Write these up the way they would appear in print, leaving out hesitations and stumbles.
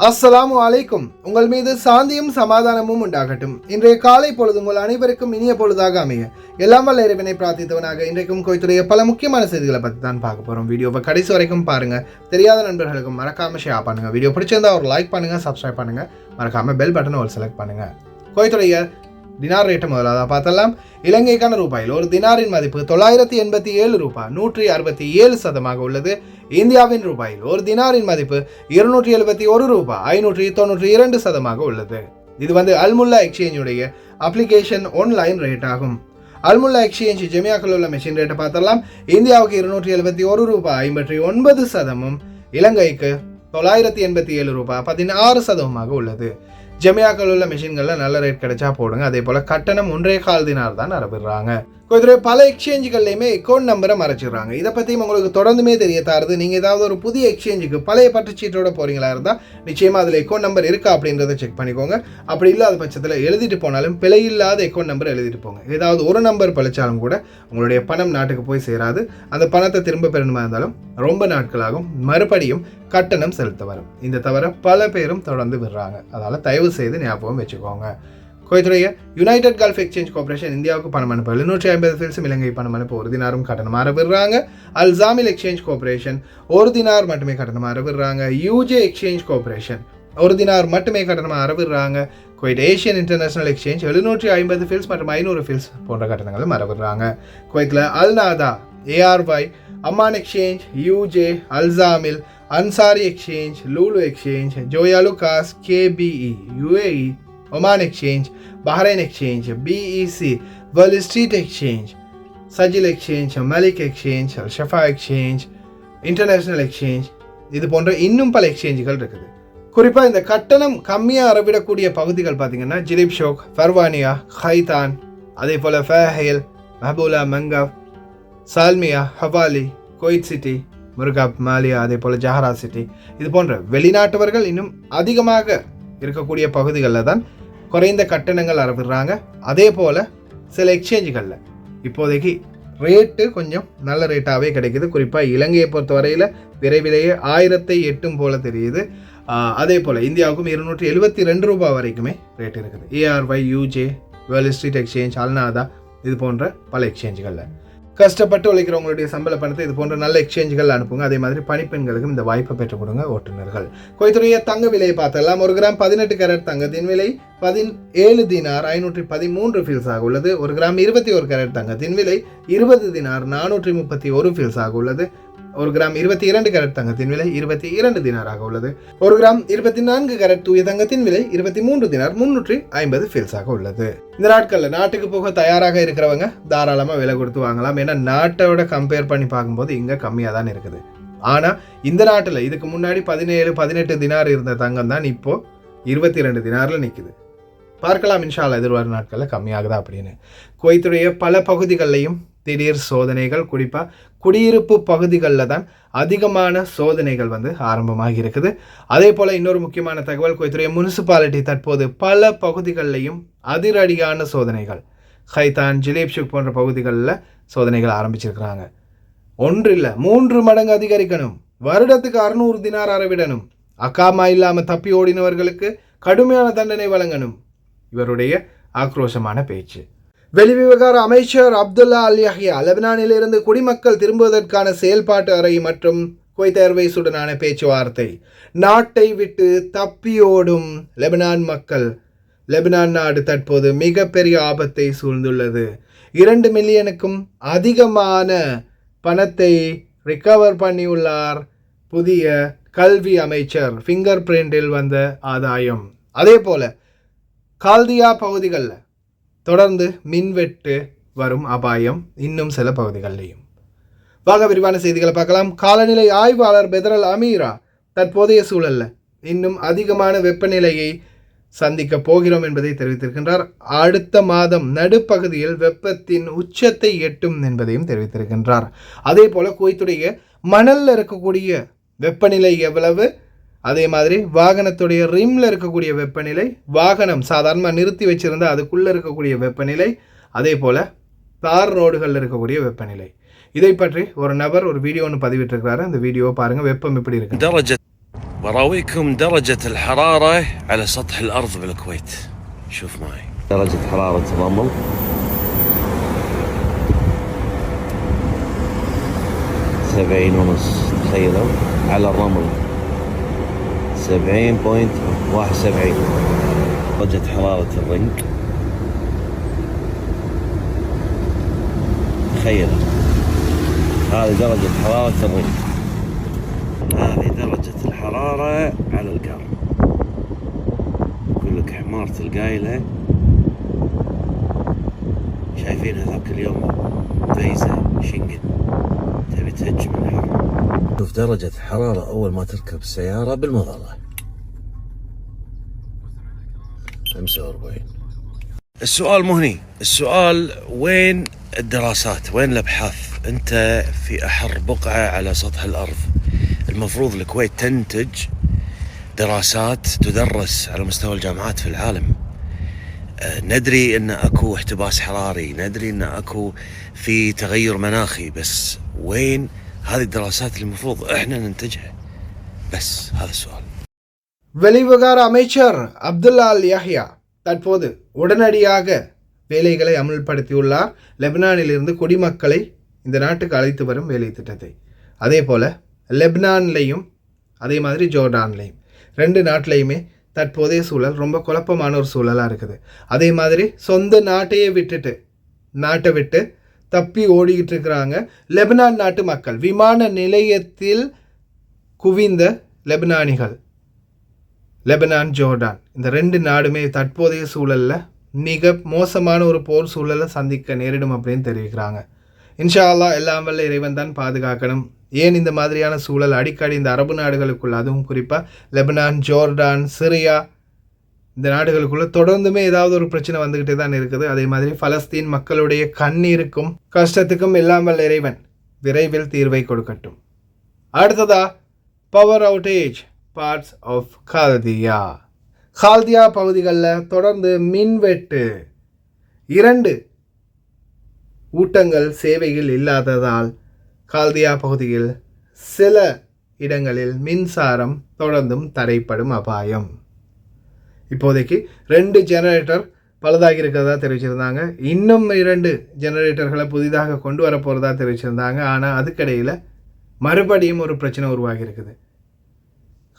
அஸ்ஸலாமு அலைக்கும். உங்கள் மீது சாந்தியும் சமாதானமும் உண்டாகட்டும். இன்றைய காலை பொழுது உங்கள் அனைவருக்கும் இனிய பொழுதாக அமைய எல்லாம் வல்ல இறைவனை பிரார்த்தித்தவனாக இன்றைக்கும் கோயத்துடைய பல முக்கியமான செய்திகளை பற்றி தான் பார்க்க போகிறோம். வீடியோவை கடைசி வரைக்கும் பாருங்க. தெரியாத நண்பர்களுக்கும் மறக்காம ஷேர் பண்ணுங்க. வீடியோ பிடிச்சிருந்தா ஒரு லைக் பண்ணுங்க, சப்ஸ்கிரைப் பண்ணுங்க, மறக்காம பெல் பட்டனை ஒரு செலக்ட் பண்ணுங்க. கோயத்துடைய தினார் ரேட்டை முதலாக பார்த்தலாம். இலங்கைக்கான ரூபாயில் ஒரு தினாரின் மதிப்பு 987 ரூபாய் 167% உள்ளது. இந்தியாவின் ரூபாயில் ஒரு தினாரின் மதிப்பு 271 ரூபாய் 592% உள்ளது. இது அல்முல்லா எக்ஸ்சேஞ்சுடைய அப்ளிகேஷன் ஆன்லைன் ரேட் ஆகும். அல்முல்லா எக்ஸ்சேஞ்ச் ஜெமியாக்கள் உள்ள மெஷின் ரேட்டை பார்த்தலாம். இந்தியாவுக்கு 271 ரூபாய் 59%, இலங்கைக்கு 987 ரூபாய் 16% உள்ளது. ஜெமியாக்கள் உள்ள மெஷின்களில் நல்ல ரேட் கிடைச்சா போடுங்க. அதே போல் கட்டணம் 1.25 தினார் தான் அறவிடுறாங்க. பல எக்ஸ்சேஞ்சுகள்லையுமே அக்கௌண்ட் நம்பரை மறைச்சிடுறாங்க. இதை பற்றியும் உங்களுக்கு தொடர்ந்துமே தெரிய தாருது. நீங்கள் ஏதாவது ஒரு புதிய எக்ஸ்சேஞ்சுக்கு பழைய பற்றுச்சீட்டோட போகிறீங்களா இருந்தால் நிச்சயமாக அதில் அக்கௌண்ட் நம்பர் இருக்கா அப்படின்றத செக் பண்ணிக்கோங்க. அப்படி இல்லாத பட்சத்தில் எழுதிட்டு போனாலும் பிழையில்லாத அக்கௌண்ட் நம்பர் எழுதிட்டு போங்க. ஏதாவது ஒரு நம்பர் பழிச்சாலும் கூட உங்களுடைய பணம் நாட்டுக்கு போய் சேராது. அந்த பணத்தை திரும்ப பெறணுமா இருந்தாலும் ரொம்ப நாட்களாகும். மறுபடியும் கட்டணம் செலுத்த வரும். இந்த தவிர பல பேரும் தொடர்ந்து விடுறாங்க. அதனால் தயவு செய்து ஞாபகம் வச்சுக்கோங்க. கோயத்துடைய யுனைடெட் கல்ஃப் எக்ஸ்சேஞ்ச் கார்பரேஷன் இந்தியாவுக்கு பணம் அனுப்ப 750 ஃபில்ஸும் இலங்கை பணம் அனுப்ப 1 தினாரும் கட்டணமாக விடுறாங்க. அல்சாமில் எக்ஸ்சேஞ்ச் கார்பரேஷன் 1 தினார் மட்டுமே கட்டணமாக விடுறாங்க. யூஜே எக்ஸ்சேஞ்ச் கார்பரேஷன் 1 தினார் மட்டுமே கட்டணமாக விடுறாங்க. குவைட் ஏஷியன் இன்டர்நேஷனல் எக்ஸ்சேஞ்ச் 750 ஃபில்ஸ் மற்றும் 500 ஃபில்ஸ் போன்ற கட்டணங்களும் மறவிடுறாங்க. குவைத்தில் அல்நாதா, ஏஆர்ஒய், அம்மான் எக்ஸ்சேஞ்ச், யூஜே, அல்சாமில், Ansari exchange, Lulu exchange, Joyalukkas, KBE, UAE, Oman exchange, Bahrain exchange, BEC, world street exchange, சஜில் எக்ஸ்சேஞ்ச், மலிக் எக்ஸ்சேஞ்ச், ஷஃபா எக்ஸ்சேஞ்ச், இன்டர்நேஷ்னல் எக்ஸ்சேஞ்ச், இது போன்ற இன்னும் பல எக்ஸ்சேஞ்சுகள் இருக்குது. குறிப்பாக இந்த கட்டணம் கம்மியாக அறவிடக்கூடிய பகுதிகள் பார்த்தீங்கன்னா ஜிலிப் ஷோக், ஃபர்வானியா, ஹைதான், அதே போல் ஃபேஹேல், மஹபூலா, மங்கவ், சால்மியா, ஹவாலி, கோயிட் சிட்டி, முருகாப், மாலியா, அதே போல் ஜஹரா சிட்டி, இது போன்ற வெளிநாட்டவர்கள் இன்னும் அதிகமாக இருக்கக்கூடிய பகுதிகளில் தான் குறைந்த கட்டணங்கள் அறவிடுறாங்க. அதே போல் சில எக்ஸ்சேஞ்சுகளில் இப்போதைக்கு ரேட்டு கொஞ்சம் நல்ல ரேட்டாகவே கிடைக்குது. குறிப்பாக இலங்கையை பொறுத்த வரையில் விரைவிலேயே 1000 எட்டும் போல தெரியுது. அதே போல் இந்தியாவுக்கும் 272 ரூபாய் வரைக்குமே ரேட் இருக்குது. ஏஆர்ஒய், யூஜே, வேர்ல்ட் ஸ்ட்ரீட் எக்ஸ்சேஞ்ச், அல்நாதா, இது போன்ற பல எக்ஸ்சேஞ்சுகளில் கஷ்டப்பட்டு உழைக்கிறவங்களுடைய சம்பள பணத்தை இது போன்ற நல்ல எக்ஸ்சேஞ்சுகள் அனுப்புங்க. அதே மாதிரி பணிப்பெண்களுக்கும் இந்த வாய்ப்பை பெற்றுக் கொடுங்க ஓட்டுநர்கள். கோயத்துடைய தங்க விலையை பார்த்தெல்லாம் 1 கிராம் 18 கேரட் தங்கத்தின் விலை 17 தினார் 513 ஃபில்ஸாக உள்ளது. 1 கிராம் 21 கேரட் தங்கத்தின் விலை 20 தினார் 431 ஃபில்ஸாக உள்ளது. 1 கிராம் 22 கேரட் தங்கத்தின் விலை 22 தினாராக உள்ளது. 1 கிராம் 24 கேரட் தூய தங்கத்தின் விலை 23 தினார் 350 ஃபில்ஸாக உள்ளது. இந்த நாட்களில் நாட்டுக்கு போக தயாராக இருக்கிறவங்க தாராளமாக விலை கொடுத்து வாங்கலாம். ஏன்னா நாட்டோட கம்பேர் பண்ணி பார்க்கும்போது இங்கே கம்மியாக தான் இருக்குது. ஆனால் இந்த நாட்டில் இதுக்கு முன்னாடி 17-18 தினார் இருந்த தங்கம் தான் இப்போ 22 தினாரில் நிற்குது. பார்க்கலாம் இன்ஷா அல்லாஹ் எதிர்வரும் நாட்களில் கம்மியாகுதா அப்படின்னு. குவைத்துடைய பல பகுதிகளிலையும் திடீர் சோதனைகள், குறிப்பாக குடியிருப்பு பகுதிகளில் தான் அதிகமான சோதனைகள் ஆரம்பமாகி இருக்குது. அதே போல் இன்னொரு முக்கியமான தகவல், குவைத்துடைய முனிசிபாலிட்டி தற்போது பல பகுதிகளிலையும் அதிரடியான சோதனைகள், ஹைதான், ஜிலேப் ஷுக் போன்ற பகுதிகளில் சோதனைகள் ஆரம்பிச்சிருக்கிறாங்க. 1 இல்லை 3 மடங்கு அதிகரிக்கணும். வருடத்துக்கு 600 தினார் அறவிடணும். அக்காமா இல்லாமல் தப்பி ஓடினவர்களுக்கு கடுமையான தண்டனை வழங்கணும். இவருடைய ஆக்ரோஷமான பேச்சு. வெளிவிவகார அமைச்சர் அப்துல்லா அல் யஹ்யா லெபனானிலிருந்து குடிமக்கள் திரும்புவதற்கான செயல்பாட்டு அறை மற்றும் குவைத் ஏர்வேஸுடனான பேச்சுவார்த்தை. நாட்டை விட்டு தப்பியோடும் லெபனான் மக்கள். லெபனான் நாடு தற்போது மிகப்பெரிய ஆபத்தை சூழ்ந்துள்ளது. 2 மில்லியனுக்கும் அதிகமான பணத்தை ரிகவர் பண்ணியுள்ளார் புதிய கல்வி அமைச்சர். ஃபிங்கர் பிரிண்டில் வந்த ஆதாயம். அதே போல கால்தியா பகுதிகளில் தொடர்ந்து மின்வெட்டு வரும் அபாயம் இன்னும் சில பகுதிகளிலையும். வாங்க விரிவான செய்திகளை பார்க்கலாம். காலநிலை ஆய்வாளர் பெதரல் அமீரா தற்போதைய சூழல்ல இன்னும் அதிகமான வெப்பநிலையை சந்திக்க போகிறோம் என்பதை தெரிவித்திருக்கின்றார். அடுத்த மாதம் நடுப்பகுதியில் வெப்பத்தின் உச்சத்தை எட்டும் என்பதையும் தெரிவித்திருக்கின்றார். அதே போல குவைத்துடைய மணல்ல இருக்கக்கூடிய வெப்பநிலை எவ்வளவு, அதே மாதிரி வாகனத்துடைய ரிம்ல இருக்கக்கூடிய வெப்பநிலை, வாகனம் சாதாரணமாக நிறுத்தி வச்சிருந்தா அதுக்குள்ளே இருக்கக்கூடிய வெப்பநிலை, அதே போல் தார் ரோடுகளில் இருக்கக்கூடிய வெப்பநிலை, இதை பற்றி ஒரு நபர் ஒரு வீடியோ ஒன்று பதிவிட்டிருக்கிறாரு. அந்த வீடியோவை பாருங்கள். வெப்பம் எப்படி இருக்கு. براويكم درجة الحرارة على سطح الأرض بالكويت. شوف معي درجة حرارة الرمل 70.5. تخيلوا على الرمل 70.71. درجة حرارة الرنج تخيلوا، هذه درجة حرارة الرنج، هذه درجة الحرارة على الكرم. يقول لك حمارة القايلة شايفين هذاك اليوم فيزة شنقن تبي تهج من الحر. شوف درجة الحرارة أول ما تركب السيارة بالمظلة 45. السؤال مو هني، السؤال وين الدراسات، وين الأبحاث؟ أنت في أحر بقعة على سطح الأرض، المفروض الكويت تنتج دراسات تدرس على مستوى الجامعات في العالم. ندري أن أكو احتباس حراري، ندري أن أكو في تغير مناخي، بس وين هذه الدراسات اللي المفروض إحنا ننتجها؟ بس هذا السؤال. வெளிவிவகார அமைச்சர் அப்துல்லா அல் யஹ்யா தற்போது உடனடியாக வேலைகளை அமுல்படுத்தியுள்ளார். லெபனானிலிருந்து குடிமக்களை இந்த நாட்டுக்கு அழைத்து வரும் வேலை திட்டத்தை. அதே போல் லெபனான்லேயும் அதே மாதிரி ஜோர்டான்லேயும் 2 நாட்டிலையுமே தற்போதைய சூழல் ரொம்ப குழப்பமான ஒரு சூழலாக இருக்குது. அதே மாதிரி சொந்த நாட்டையே நாட்டை விட்டு தப்பி ஓடிக்கிட்டு இருக்கிறாங்க லெபனான் நாட்டு மக்கள். விமான நிலையத்தில் குவிந்த லெபனானிகள். லெபனான் ஜோர்டான் இந்த 2 நாடுமே தற்போதைய சூழலில் மிக மோசமான ஒரு போர் சூழலை சந்திக்க நேரிடும் அப்படின்னு தெரிவிக்கிறாங்க. இன்ஷா அல்லாஹ் எல்லாம் வல்ல இறைவன் தான் பாதுகாக்கணும். ஏன் இந்த மாதிரியான சூழல் அடிக்கடி இந்த அரபு நாடுகளுக்குள்ள, அதுவும் குறிப்பாக லெபனான், ஜோர்டான், சிரியா இந்த நாடுகளுக்குள்ள தொடர்ந்துமே ஏதாவது ஒரு பிரச்சனை வந்துக்கிட்டே தான் இருக்குது. அதே மாதிரி பலஸ்தீன் மக்களுடைய கண்ணீருக்கும் கஷ்டத்துக்கும் எல்லாம் வல்ல இறைவன் விரைவில் தீர்வை கொடுக்கட்டும். அடுத்ததா பவர் அவுட்டேஜ் பார்ட்ஸ் ஆஃப் கால்தியா பகுதிகளில் தொடர்ந்து மின்வெட்டு. 2 ஊட்டங்கள் சேவையில் இல்லாததால் கால்தியா பகுதியில் சில இடங்களில் மின்சாரம் தொடர்ந்தும் தடைப்படும் அபாயம். இப்போதைக்கு 2 ஜெனரேட்டர் பழுதாகி இருக்கிறதா தெரிவிச்சிருந்தாங்க. இன்னும் 2 ஜெனரேட்டர்களை புதிதாக கொண்டு வர போகிறதா தெரிவிச்சிருந்தாங்க. ஆனால் அதுக்கிடையில் மறுபடியும் ஒரு பிரச்சனை உருவாகி இருக்குது.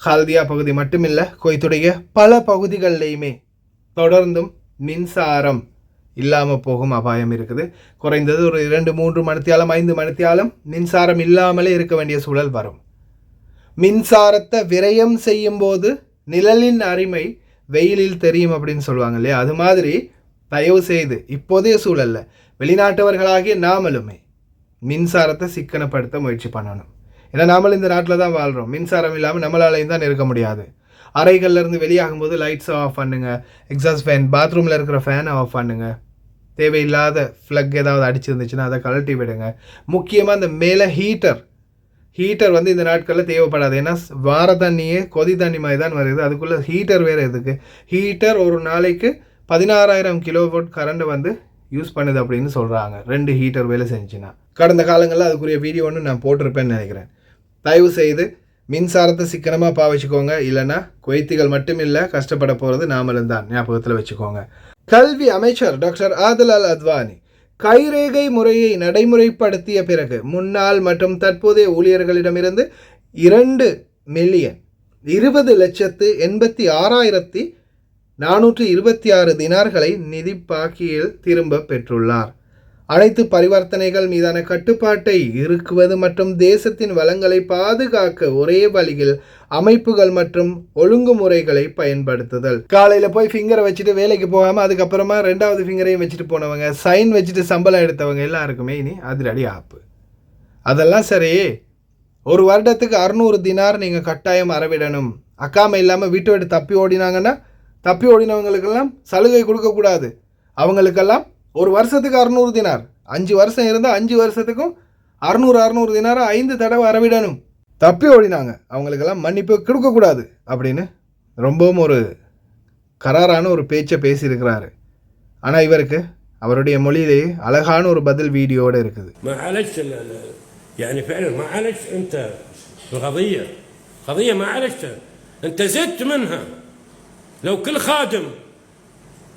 கால்தியா பகுதி மட்டுமில்லை, குவைத்துடைய பல பகுதிகளிலையுமே தொடர்ந்தும் மின்சாரம் இல்லாமல் போகும் அபாயம் இருக்குது. குறைந்தது ஒரு 2-3 மணித்தியாலம் 5 மணித்தியாலம் மின்சாரம் இல்லாமலே இருக்க வேண்டிய சூழல் வரும். மின்சாரத்தை விரயம் செய்யும் போது நிழலின் அருமை வெயிலில் தெரியும் அப்படின்னு சொல்லுவாங்க இல்லையா, அது மாதிரி தயவு செய்து இப்போதைய சூழலில் வெளிநாட்டவர்களாகிய நாமளுமே மின்சாரத்தை சிக்கனப்படுத்த முயற்சி பண்ணணும். ஏன்னா நாமளும் இந்த நாட்டில் தான் வாழ்கிறோம். மின்சாரம் இல்லாமல் நம்மளாலையும் தான் இருக்க முடியாது. அறைகள்லேருந்து வெளியாகும்போது லைட்ஸை ஆஃப் பண்ணுங்க, எக்ஸாஸ்ட் ஃபேன், பாத்ரூமில் இருக்கிற ஃபேனை ஆஃப் பண்ணுங்க, தேவையில்லாத ஃப்ளக் ஏதாவது அடிச்சிருந்துச்சுன்னா அதை கழட்டி விடுங்க. முக்கியமாக இந்த மேலே ஹீட்டர் வந்து இந்த நாட்களில் தேவைப்படாது. ஏன்னா வார தண்ணியே கொதி தண்ணி மாதிரி தான் வருது. அதுக்குள்ளே ஹீட்டர் வேறு எதுக்கு? ஹீட்டர் ஒரு நாளைக்கு 16,000 கிலோவாட் கரண்ட் வந்து யூஸ் பண்ணுது அப்படின்னு சொல்கிறாங்க 2 ஹீட்டர் வேலை செஞ்சுன்னா. கடந்த காலங்களில் அதுக்குரிய வீடியோ ஒன்று நான் போட்டிருப்பேன்னு நினைக்கிறேன். தயவு செய்து மின்சாரத்தை சிக்கனமாக பாவிச்சுக்கோங்க. இல்லைன்னா குவைத்திகள் மட்டும் இல்லை, கஷ்டப்பட போகிறது நாமளும் தான், ஞாபகத்தில் வச்சுக்கோங்க. கல்வி அமைச்சர் டாக்டர் ஆதில் அல் அத்வானி கைரேகை முறையை நடைமுறைப்படுத்திய பிறகு முன்னாள் மற்றும் தற்போதைய ஊழியர்களிடமிருந்து 2,20,86,426 தினார்களை நிதி பாக்கியில் திரும்ப பெற்றுள்ளார். அனைத்து பரிவர்த்தனைகள் மீதான கட்டுப்பாட்டை இறுக்குவது மற்றும் தேசத்தின் வளங்களை பாதுகாக்க ஒரே வழியில் அமைப்புகள் மற்றும் ஒழுங்குமுறைகளை பயன்படுத்துதல். காலையில் போய் ஃபிங்கரை வச்சுட்டு வேலைக்கு போகாமல் அதுக்கப்புறமா 2வது ஃபிங்கரையும் வச்சுட்டு போனவங்க, சைன் வச்சுட்டு சம்பளம் எடுத்தவங்க எல்லாருக்குமே இனி அதிரடி ஆப்பு. அதெல்லாம் சரி, ஒரு வருடத்துக்கு 600 தினார் நீங்கள் கட்டாயம் அறவிடணும். அக்காமை இல்லாமல் வீட்டை விட்டு தப்பி ஓடினாங்கன்னா தப்பி ஓடினவங்களுக்கெல்லாம் சலுகை கொடுக்கக்கூடாது. அவங்களுக்கெல்லாம் ஒரு வருஷத்துக்கு 600 தினார், 5 வருஷம் இருந்தால் 5 வருஷத்துக்கும் 600 தினாரை 5 தடவை அறவிடணும். தப்பி ஓடினாங்க அவங்களுக்கெல்லாம் மன்னிப்பு கொடுக்கக்கூடாது அப்படின்னு ரொம்பவும் ஒரு கராரான ஒரு பேச்சை பேசியிருக்கிறாரு. ஆனால் இவருக்கு அவருடைய மொழியிலேயே அழகான ஒரு பதில் வீடியோட இருக்குது. يعني فعلا ما عالجت انت القضيه ما عالجتها. أنت زدت منها. لو كل خادم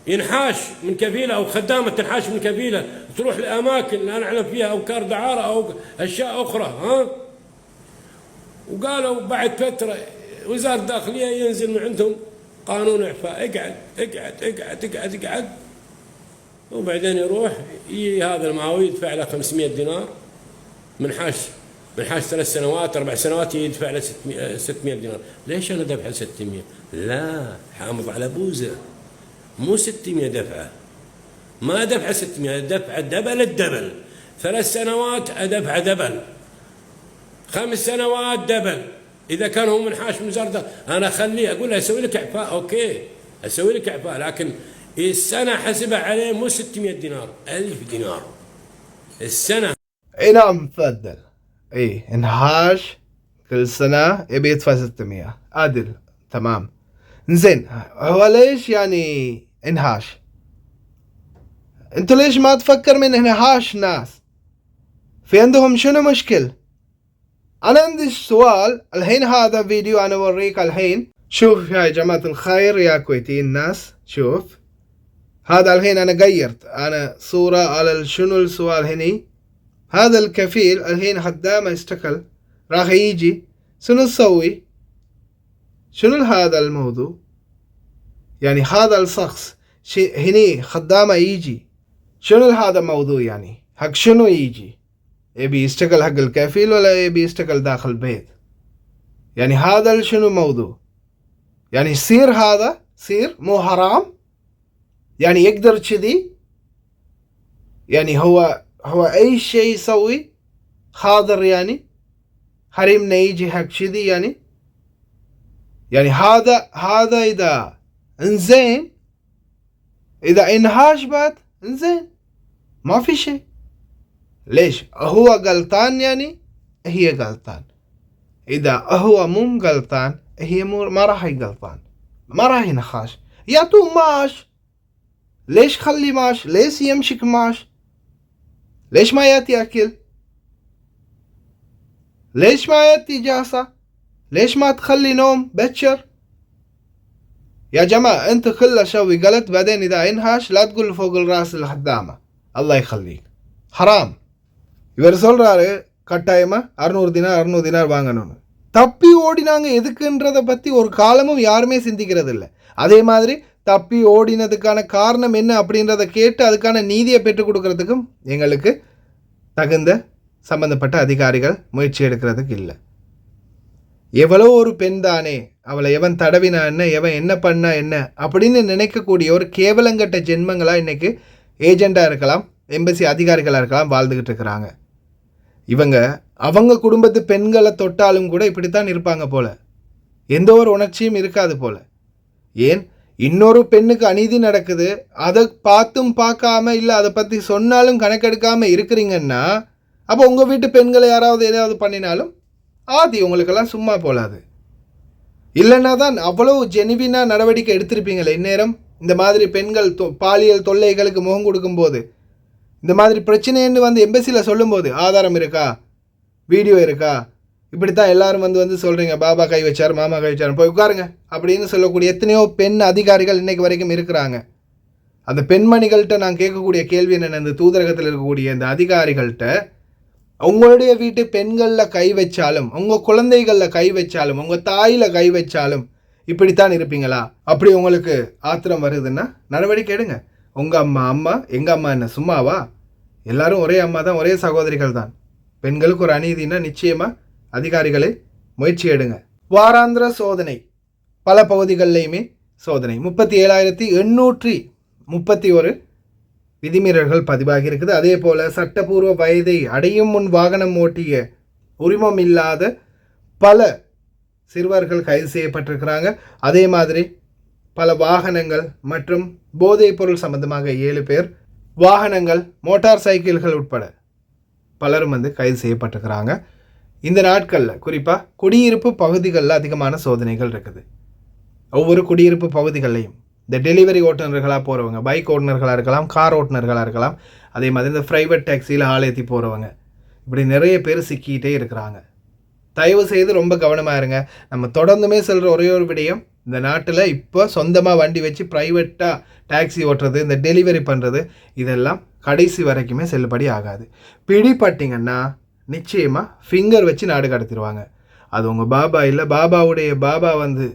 ينحاش من كفيلة أو خدامة تنحاش من كفيلة تروح لأماكن لا نعلم فيها أوكار دعارة أو أشياء أخرى، ها؟ وقالوا بعد فترة وزارة الداخلية ينزل من عندهم قانون إعفاء، اقعد اقعد اقعد اقعد اقعد، وبعدين يروح هذا المعاوي يدفع له 500 دينار، منحاش 3 سنوات 4 سنوات يدفع له 600 دينار. ليش أنا دفع 600؟ لا، حامض على بوزة، مو 600 دفعة، ما دفع 600، دفع دبل الدبل. 3 سنوات أدفع دبل، 5 سنوات دبل. إذا كان هو منحاش من وزارة أنا أخليه أقول له أسوي لك إعفاء، أوكي أسوي لك إعفاء، لكن السنة حسبها عليه مو 600 دينار، 1000 دينار السنة. اي نعم تفضل. اي انحاش كل سنة يبي يدفع 600 عادل تمام. زين هو ليش يعني انحاش؟ انتوا ليش ما تفكر من انحاش ناس؟ في عندهم شنو مشكل؟ انا عندي سؤال الحين. هذا فيديو انا اوريك الحين. شوف يا جماعة الخير يا كويتيين الناس، شوف هذا الحين انا غيرت انا صورة على شنو السؤال هني. هذا الكفيل الحين خدامه استقل راح يجي، شنو نسوي؟ شنو هذا الموضوع؟ يعني هذا الشخص هني خدامه يجي، شنو هذا الموضوع؟ يعني حق شنو يجي؟ يبي يستقل حق الكفيل ولا يبي يستقل داخل البيت؟ يعني هذا شنو موضوع؟ يعني يصير هذا يصير مو حرام؟ يعني يقدر كذي؟ يعني هو اي شيء يسوي حاضر؟ يعني حريمنا يجي حق كذي؟ يعني هذا اذا انزين، اذا انحاش بعد انزين ما في شيء. ليش هو غلطان؟ يعني هي غلطان. اذا هو مو غلطان هي ما راح يغلطان، ما راح ينحاش. يعطوه معاش، ليش خلي معاش؟ ليش يمشي معاش؟ ليش ما ياتي اكل؟ ليش ما ياتي جاسة؟ ليش ما تخلي نوم بكر؟ يا جماعة انت كله شوي غلط، بعدين اذا انهاش لا تقول فوق الراس اللي قدامه. الله يخليك، حرام. இவர் சொல்றாரு கட்டாயமா 600 தினார் வாங்கணும்னு. தப்பி ஓடினாங்க எதுக்குன்றத பத்தி ஒரு காலமும் யாருமே சிந்திக்கிறது இல்லை. அதே மாதிரி தப்பி ஓடினதுக்கான காரணம் என்ன அப்படின்றத கேட்டு அதுக்கான நீதியை பெற்றுக் கொடுக்கறதுக்கும் எங்களுக்கு தகுந்த சம்பந்தப்பட்ட அதிகாரிகள் முயற்சி எடுக்கிறதுக்கு இல்லை. எவ்வளோ ஒரு பெண் தானே, அவளை எவன் தடவினா என்ன, எவன் என்ன பண்ணா என்ன அப்படின்னு நினைக்கக்கூடிய ஒரு கேவலங்கட்ட ஜென்மங்களாக இன்றைக்கி ஏஜெண்டாக இருக்கலாம், எம்பசி அதிகாரிகளாக இருக்கலாம் வாழ்ந்துக்கிட்டு இருக்கிறாங்க. அவங்க குடும்பத்து பெண்களை தொட்டாலும் கூட இப்படித்தான் இருப்பாங்க போல, எந்த ஒரு உணர்ச்சியும் இருக்காது போல. ஏன் இன்னொரு பெண்ணுக்கு அநீதி நடக்குது, அதை பார்த்தும் பார்க்காம இல்லை அதை பற்றி சொன்னாலும் கணக்கெடுக்காமல் இருக்கிறீங்கன்னா, அப்போ உங்கள் வீட்டு பெண்களை யாராவது ஏதாவது பண்ணினாலும் ஆதி உங்களுக்கெல்லாம் சும்மா போலாது. இல்லைன்னா தான் அவ்வளோ ஜெனிவினாக நடவடிக்கை எடுத்திருப்பீங்களே. இந்நேரம் இந்த மாதிரி பெண்கள் பாலியல் தொல்லைகளுக்கு முகம் கொடுக்கும்போது, இந்த மாதிரி பிரச்சனைன்னு வந்து எம்பசியில் சொல்லும்போது ஆதாரம் இருக்கா, வீடியோ இருக்கா, இப்படித்தான் எல்லாரும் வந்து சொல்கிறீங்க பாபா கை வச்சார் மாமா கை வச்சார் போய் உட்காருங்க அப்படின்னு சொல்லக்கூடிய எத்தனையோ பெண் அதிகாரிகள் இன்றைக்கு வரைக்கும் இருக்கிறாங்க. அந்த பெண்மணிகள்கிட்ட நான் கேட்கக்கூடிய கேள்வி என்னென்ன, இந்த தூதரகத்தில் இருக்கக்கூடிய இந்த அதிகாரிகள்கிட்ட உங்களுடைய வீட்டு பெண்களில் கை வச்சாலும், உங்கள் குழந்தைகளில் கை வச்சாலும், உங்கள் தாயில் கை வச்சாலும் இப்படித்தான் இருப்பீங்களா? அப்படி உங்களுக்கு ஆத்திரம் வருதுன்னா நடவடிக்கை எடுங்க. உங்கள் அம்மா எங்கள் அம்மா என்ன சும்மாவா? எல்லாரும் ஒரே அம்மா தான், ஒரே சகோதரிகள் தான். பெண்களுக்கு ஒரு அநீதினா நிச்சயமாக அதிகாரிகளை முயற்சி எடுங்க. வாராந்திர சோதனை பல பகுதிகளிலையுமே சோதனை 37,831 விதிமீறல்கள் பதிவாகி இருக்குது. அதே போல் சட்டப்பூர்வ வயதை அடையும் முன் வாகனம் ஓட்டிய உரிமம் இல்லாத பல சிறுவர்கள் கைது செய்யப்பட்டிருக்கிறாங்க. அதே மாதிரி பல வாகனங்கள் மற்றும் போதைப் பொருள் சம்பந்தமாக 7 பேர், வாகனங்கள் மோட்டார் சைக்கிள்கள் உட்பட பலரும் கைது செய்யப்பட்டிருக்கிறாங்க. இந்த நாட்களில் குறிப்பாக குடியிருப்பு பகுதிகளில் அதிகமான சோதனைகள் இருக்குது. ஒவ்வொரு குடியிருப்பு பகுதிகளையும் இந்த டெலிவரி ஓட்டுநர்களாக போகிறவங்க, பைக் ஓட்டுநர்களாக இருக்கலாம், கார் ஓட்டுநர்களாக இருக்கலாம், அதே மாதிரி இந்த ப்ரைவேட் டாக்ஸியில் ஆள் ஏற்றி போகிறவங்க, இப்படி நிறைய பேர் சிக்கிட்டே இருக்கிறாங்க. தயவு செய்து ரொம்ப கவனமாக இருங்க. நம்ம தொடர்ந்துமே சொல்கிற ஒரே ஒரு விடயம், இந்த நாட்டில் இப்போ சொந்தமாக வண்டி வச்சு ப்ரைவேட்டாக டாக்ஸி ஓட்டுறது, இந்த டெலிவரி பண்ணுறது, இதெல்லாம் கடைசி வரைக்குமே செல்லுபடி ஆகாது. பிடிப்பட்டிங்கன்னா நிச்சயமாக ஃபிங்கர் வச்சு நாடு கடத்திடுவாங்க. அது உங்கள் பாபா இல்லை, பாபாவுடைய பாபா வந்து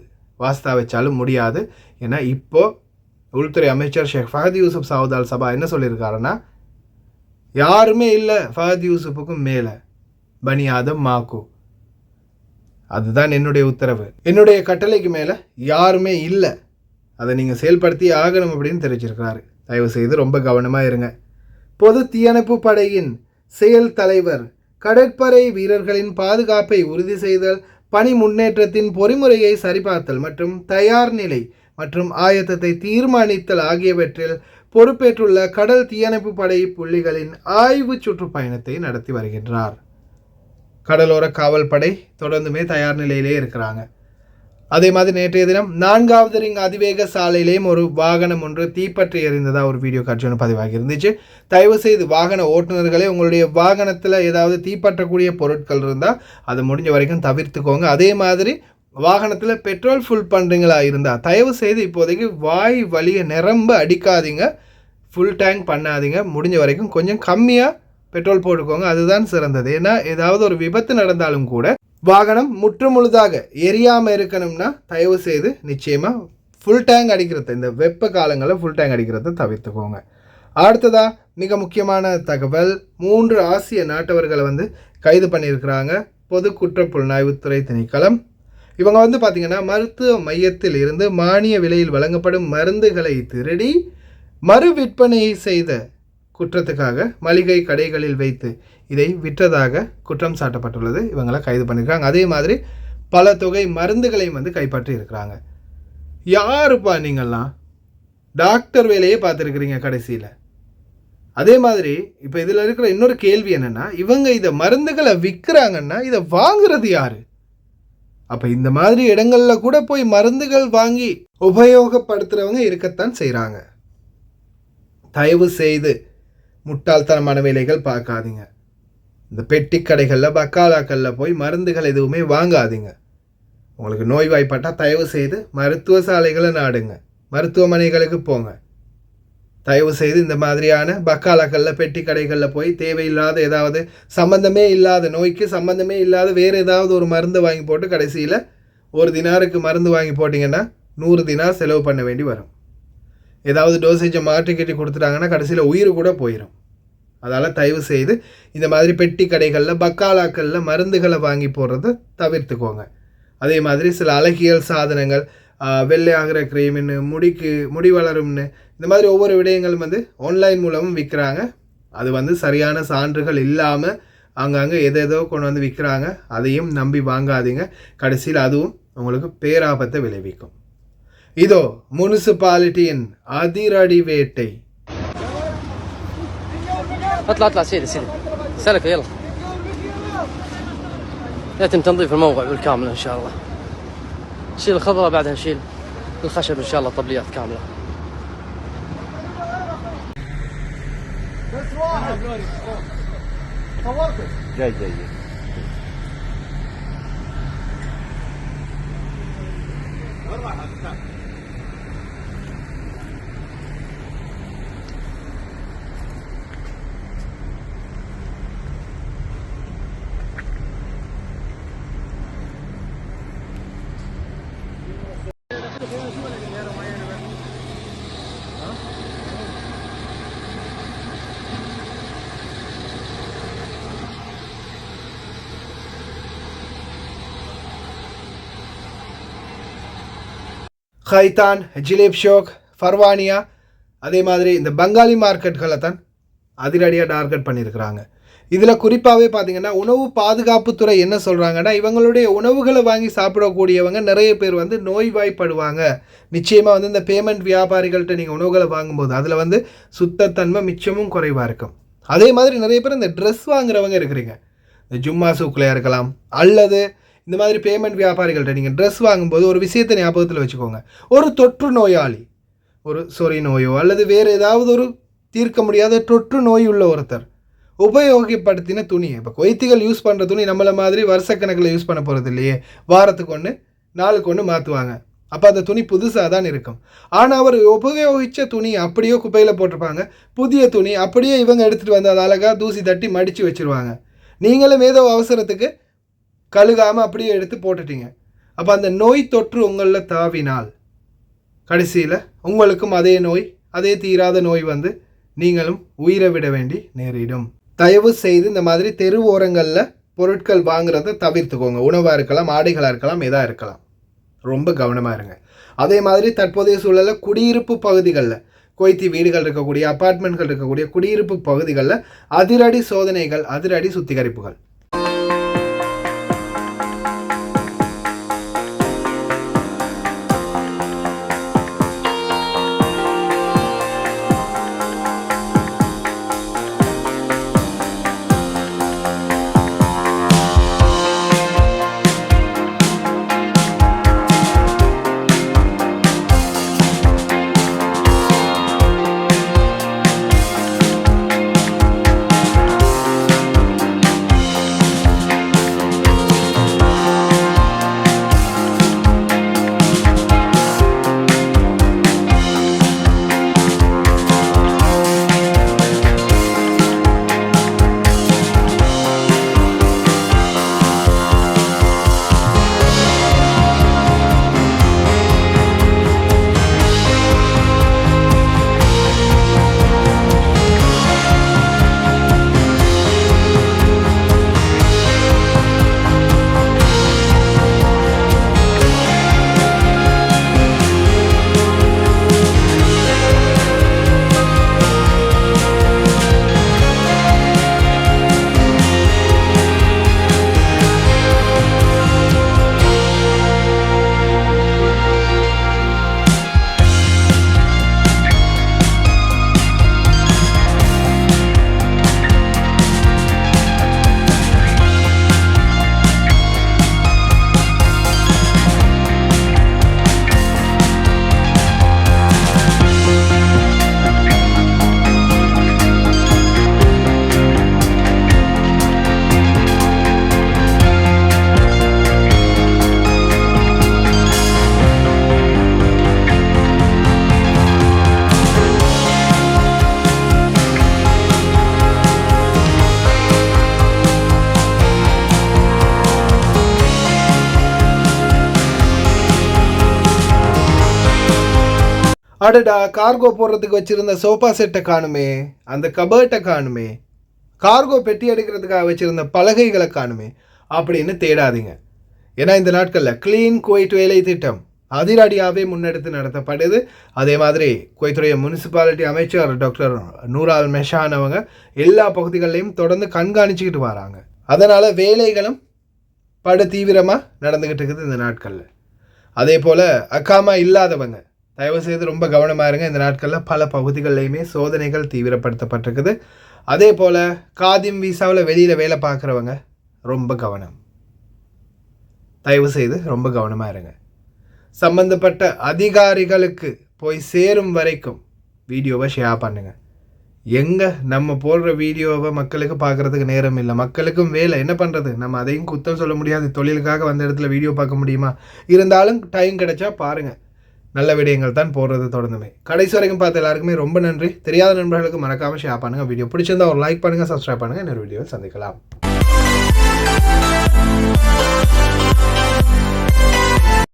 வாஸ்தா வச்சாலும் முடியாது. ஏன்னா இப்போது உள்துறை அமைச்சர் ஷேக் ஃபஹத் யூசுப் சவுத் அல் சபா என்ன சொல்லியிருக்காருன்னா, யாருமே இல்லை ஃபஹத் யூசுஃபுக்கும் மேலே, பனி ஆதம் மாக்கு, அதுதான் என்னுடைய உத்தரவு, என்னுடைய கட்டளைக்கு மேலே யாருமே இல்லை, அதை நீங்கள் செயல்படுத்தி ஆகணும் அப்படின்னு தெரிவிச்சிருக்கிறாரு. தயவு செய்து ரொம்ப கவனமாக இருங்க. பொது தீயணைப்பு படையின் செயல் தலைவர் கடற்படை வீரர்களின் பாதுகாப்பை உறுதி செய்தல், பணி முன்னேற்றத்தின் பொறிமுறையை சரிபார்த்தல் மற்றும் தயார் நிலை மற்றும் ஆயத்தத்தை தீர்மானித்தல் ஆகியவற்றில் பொறுப்பேற்றுள்ள கடல் தீயணைப்பு படை புள்ளிகளின் ஆய்வு சுற்றுப்பயணத்தை நடத்தி வருகின்றார். கடலோர காவல் படை தொடர்ந்துமே தயார் நிலையிலே இருக்கிறாங்க. அதே மாதிரி நேற்றைய தினம் 4வது ரிங் அதிவேக சாலையிலேயும் ஒரு வாகனம் ஒன்று தீப்பற்றி எறிந்ததாக ஒரு வீடியோ காட்சி ஒன்று பதிவாகி இருந்துச்சு. தயவு செய்து வாகன ஓட்டுநர்களே, உங்களுடைய வாகனத்தில் ஏதாவது தீப்பற்றக்கூடிய பொருட்கள் இருந்தால் அதை முடிஞ்ச வரைக்கும் தவிர்த்துக்கோங்க. அதே மாதிரி வாகனத்தில் பெட்ரோல் ஃபுல் பண்ணுறீங்களா இருந்தால் தயவு செய்து இப்போதைக்கு வாய் வலியை நிரம்ப அடிக்காதீங்க, ஃபுல் டேங்க் பண்ணாதீங்க. முடிஞ்ச வரைக்கும் கொஞ்சம் கம்மியாக பெட்ரோல் போட்டுக்கோங்க, அதுதான் சிறந்தது. ஏன்னா ஏதாவது ஒரு விபத்து நடந்தாலும் கூட வாகனம் முற்றுமுழுதாக எரியாமல் இருக்கணும்னா தயவு செய்து நிச்சயமாக ஃபுல் டேங்க் அடிக்கிறத, இந்த வெப்ப காலங்களில் ஃபுல் டேங்க் அடிக்கிறத தவிர்த்துக்கோங்க. அடுத்ததாக மிக முக்கியமான தகவல், 3 ஆசிய நாட்டவர்களை வந்து கைது பண்ணியிருக்கிறாங்க பொது குற்றப்புலனாய்வுத்துறை திணைக்களம். இவங்க வந்து பார்த்திங்கன்னா மருத்துவ மையத்தில் இருந்து மானிய விலையில் வழங்கப்படும் மருந்துகளை திருடி மறு விற்பனை செய்த குற்றத்துக்காக மளிகை கடைகளில் வைத்து இதை விற்றதாக குற்றம் சாட்டப்பட்டுள்ளது. இவங்களை கைது பண்ணியிருக்காங்க. அதே மாதிரி பல தொகை மருந்துகளையும் வந்து கைப்பற்றி இருக்கிறாங்க. யாருப்பா நீங்கள்லாம்? டாக்டர் வேலையே பார்த்துருக்குறீங்க கடைசியில். அதே மாதிரி இப்போ இதில் இருக்கிற இன்னொரு கேள்வி என்னென்னா, இவங்க இதை மருந்துகளை விற்கிறாங்கன்னா இதை வாங்குறது யார்? அப்போ இந்த மாதிரி இடங்களில் கூட போய் மருந்துகள் வாங்கி உபயோகப்படுத்துகிறவங்க இருக்கத்தான் செய்கிறாங்க. தயவு செய்து முட்டாள்தனமான வேலைகள் பார்க்காதீங்க. இந்த பெட்டி கடைகளில் பக்காலாக்களில் போய் மருந்துகள் எதுவுமே வாங்காதீங்க. உங்களுக்கு நோய்வாய்ப்பட்டால் தயவு செய்து மருத்துவ சாலைகளை நாடுங்க, மருத்துவமனைகளுக்கு போங்க. தயவு செய்து இந்த மாதிரியான பக்காலாக்களில் பெட்டி கடைகளில் போய் தேவையில்லாத ஏதாவது சம்மந்தமே இல்லாத நோய்க்கு சம்மந்தமே இல்லாத வேறு ஏதாவது ஒரு மருந்து வாங்கி போட்டு கடைசியில் 1 தினாருக்கு மருந்து வாங்கி போட்டிங்கன்னா 100 தினார் செலவு பண்ண வேண்டி வரும். ஏதாவது டோசேஜை மாற்றிக்கிட்டு கொடுத்துட்டாங்கன்னா கடைசியில் உயிர் கூட போயிடும். அதால் தயவு செய்து இந்த மாதிரி பெட்டி கடைகளில் பக்காலாக்களில் மருந்துகளை வாங்கி போடுறத தவிர்த்துக்கோங்க. அதே மாதிரி சில அழகியல் சாதனங்கள், வெள்ளை ஆகிற க்ரீம்னு, முடி வளரும்னு, இந்த மாதிரி ஒவ்வொரு விடயங்களும் வந்து ஆன்லைன் மூலமும் விற்கிறாங்க. அது வந்து சரியான சான்றுகள் இல்லாமல் அங்கங்கே எதேதோ கொண்டு வந்து விற்கிறாங்க. அதையும் நம்பி வாங்காதீங்க. கடைசியில் அதுவும் உங்களுக்கு பேராபத்தை விளைவிக்கும். இதோ முனிசிபாலிட்டியின் அதிரடி வேட்டை. اطلع اطلع سيدي سيدي سلك يلا يتم تنظيف الموقع بالكامل ان شاء الله. نشيل الخضره بعدها نشيل الخشب ان شاء الله طبليات كامله. بس واحد صورته جاي கைதான், ஜிலேப் ஷோக், ஃபர்வானியா, அதே மாதிரி இந்த பங்காளி மார்க்கெட்களை தான் அதிரடியாக டார்கெட் பண்ணியிருக்கிறாங்க. இதில் குறிப்பாகவே பார்த்திங்கன்னா உணவு பாதுகாப்புத்துறை என்ன சொல்கிறாங்கன்னா, இவங்களுடைய உணவுகளை வாங்கி சாப்பிடக்கூடியவங்க நிறைய பேர் வந்து நோய்வாய்ப்படுவாங்க. நிச்சயமாக வந்து இந்த பேமெண்ட் வியாபாரிகள்கிட்ட நீங்கள் உணவுகளை வாங்கும்போது அதில் வந்து சுத்தத்தன்மை மிச்சமும் குறைவாக இருக்கும். அதே மாதிரி நிறைய பேர் இந்த ட்ரெஸ் வாங்குறவங்க இருக்கிறீங்க, இந்த ஜும்மா சூக்கிலையாக இருக்கலாம், அல்லது இந்த மாதிரி பேமெண்ட் வியாபாரிகள்கிட்ட நீங்கள் ட்ரெஸ் வாங்கும்போது ஒரு விஷயத்தை ஞாபகத்தில் வச்சுக்கோங்க. ஒரு தொற்று நோயாளி, ஒரு சொறி நோயோ அல்லது வேறு ஏதாவது ஒரு தீர்க்க முடியாத தொற்று நோய் உள்ள ஒருத்தர் உபயோகப்படுத்தின துணி. இப்போ கொய்த்திகள் யூஸ் பண்ணுற துணி நம்மளை மாதிரி வருஷக்கணக்கில் யூஸ் பண்ண போகிறது இல்லையே, வாரத்துக்கு ஒன்று நாளுக்கு ஒன்று மாற்றுவாங்க. அப்போ அந்த துணி புதுசாக தான் இருக்கும். ஆனால் அவர் உபயோகித்த துணி அப்படியே குப்பையில் போட்டிருப்பாங்க. புதிய துணி அப்படியே இவங்க எடுத்துகிட்டு வந்து அதை அழகாக தூசி தட்டி மடித்து வச்சுருவாங்க. நீங்களும் ஏதோ அவசரத்துக்கு கழுகாமல் அப்படியே எடுத்து போட்டுட்டீங்க. அப்போ அந்த நோய் தொற்று உங்களில் தாவினால் கடைசியில் உங்களுக்கும் அதே நோய், அதே தீராத நோய் வந்து நீங்களும் உயிரை விட வேண்டி நேரிடும். தயவு செய்து இந்த மாதிரி தெரு ஓரங்களில் பொருட்கள் வாங்குறத தவிர்த்துக்கோங்க. உணவாக இருக்கலாம், ஆடைகளாக இருக்கலாம், எதாக இருக்கலாம். ரொம்ப கவனமாக இருங்க. அதே மாதிரி தற்போதைய சூழலில் குடியிருப்பு பகுதிகளில், கொய்த்தி வீடுகள் இருக்கக்கூடிய, அப்பார்ட்மெண்ட்கள் இருக்கக்கூடிய குடியிருப்பு பகுதிகளில் அதிரடி சோதனைகள், அதிரடி சுத்திகரிப்புகள். அடடா, கார்கோ போடுறதுக்கு வச்சுருந்த சோஃபா செட்டை காணுமே, அந்த கபர்ட்டை காணுமே, கார்கோ பெட்டி எடுக்கிறதுக்காக வச்சுருந்த பலகைகளை காணுமே அப்படின்னு தேடாதீங்க. ஏன்னா இந்த நாட்களில் க்ளீன் குவைட் வேலை திட்டம் அதிரடியாகவே முன்னெடுத்து நடத்தப்படுது. அதே மாதிரி குவைத்துடைய முனிசிபாலிட்டி அமைச்சர் டாக்டர் நூர் அல் மெஷான் அவங்க எல்லா பகுதிகளிலையும் தொடர்ந்து கண்காணிச்சுக்கிட்டு வராங்க. அதனால் வேலைகளும் படு தீவிரமாக நடந்துக்கிட்டு இருக்குது இந்த நாட்களில். அதே போல் அக்காமா இல்லாதவங்க தயவுசெய்து ரொம்ப கவனமாக இருங்க. இந்த நாட்களில் பல பகுதிகளிலையுமே சோதனைகள் தீவிரப்படுத்தப்பட்டிருக்குது. அதே போல் காதிம் வீசாவில் வெளியில் வேலை பார்க்குறவங்க ரொம்ப கவனம், தயவுசெய்து ரொம்ப கவனமாக இருங்க. சம்பந்தப்பட்ட அதிகாரிகளுக்கு போய் சேரும் வரைக்கும் வீடியோவை ஷேர் பண்ணுங்கள். எங்கே நம்ம போடுற வீடியோவை மக்களுக்கு பார்க்குறதுக்கு நேரம் இல்லை, மக்களுக்கும் வேலை, என்ன பண்ணுறது, நம்ம அதையும் குத்தம் சொல்ல முடியாது. தொழிலுக்காக வந்த இடத்துல வீடியோ பார்க்க முடியுமா? இருந்தாலும் டைம் கிடைச்சா பாருங்கள். நல்ல விடயங்கள் தான் போடுறது தொடர்ந்துமே. கடைசி வரைக்கும் பார்த்த எல்லாருக்குமே ரொம்ப நன்றி. தெரியாத நண்பர்களுக்கு மறக்காமல் ஷேர் பண்ணுங்கள். வீடியோ பிடிச்சிருந்தா ஒரு லைக் பண்ணுங்கள், சப்ஸ்கிரைப் பண்ணுங்கள். இன்னொரு வீடியோவில் சந்திக்கலாம்.